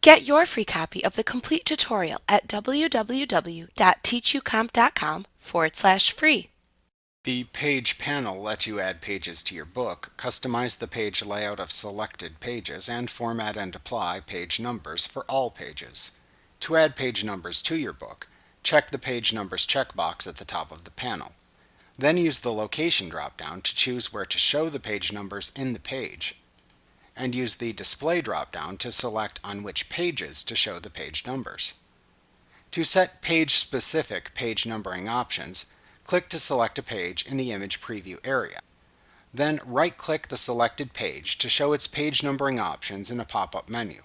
Get your free copy of the complete tutorial at www.teachucomp.com/free. The Page panel lets you add pages to your book, customize the page layout of selected pages, and format and apply page numbers for all pages. To add page numbers to your book, check the Page Numbers checkbox at the top of the panel. Then use the Location drop-down to choose where to show the page numbers in the page, and use the Display drop-down to select on which pages to show the page numbers. To set page-specific page numbering options, click to select a page in the image preview area. Then right-click the selected page to show its page numbering options in a pop-up menu.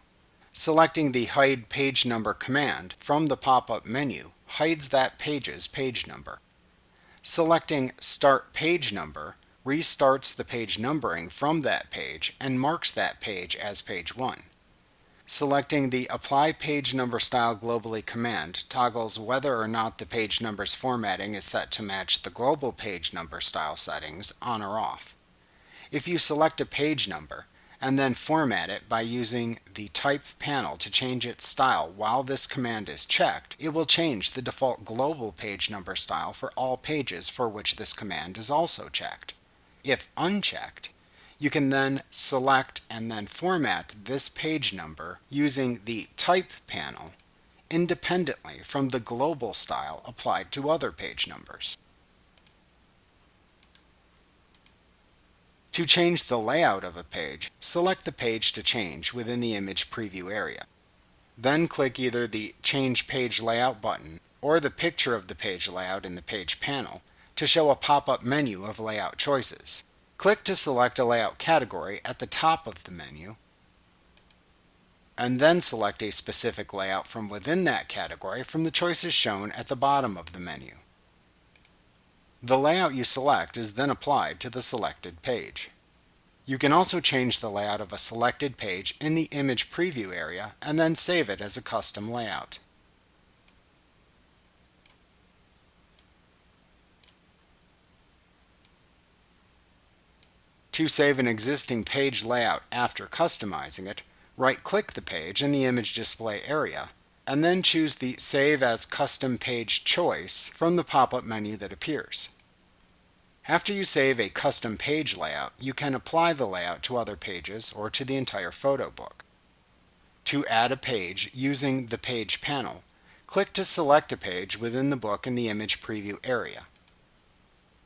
Selecting the Hide Page Number command from the pop-up menu hides that page's page number. Selecting Start Page Number restarts the page numbering from that page and marks that page as page 1. Selecting the Apply Page Number Style Globally command toggles whether or not the page numbers formatting is set to match the global page number style settings on or off. If you select a page number and then format it by using the Type panel to change its style while this command is checked, it will change the default global page number style for all pages for which this command is also checked. If unchecked, you can then select and then format this page number using the Type panel independently from the global style applied to other page numbers. To change the layout of a page, select the page to change within the image preview area. Then click either the Change Page Layout button or the picture of the page layout in the Page panel to show a pop-up menu of layout choices. Click to select a layout category at the top of the menu, and then select a specific layout from within that category from the choices shown at the bottom of the menu. The layout you select is then applied to the selected page. You can also change the layout of a selected page in the image preview area and then save it as a custom layout. To save an existing page layout after customizing it, right-click the page in the image display area, and then choose the Save as Custom Page choice from the pop-up menu that appears. After you save a custom page layout, you can apply the layout to other pages or to the entire photo book. To add a page using the Page panel, click to select a page within the book in the image preview area.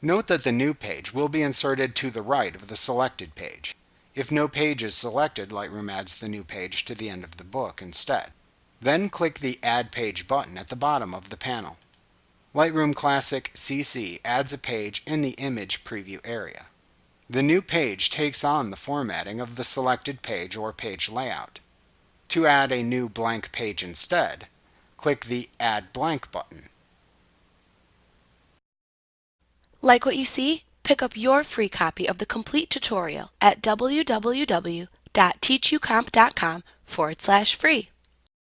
Note that the new page will be inserted to the right of the selected page. If no page is selected, Lightroom adds the new page to the end of the book instead. Then click the Add Page button at the bottom of the panel. Lightroom Classic CC adds a page in the image preview area. The new page takes on the formatting of the selected page or page layout. To add a new blank page instead, click the Add Blank button. Like what you see? Pick up your free copy of the complete tutorial at www.teachucomp.com/free.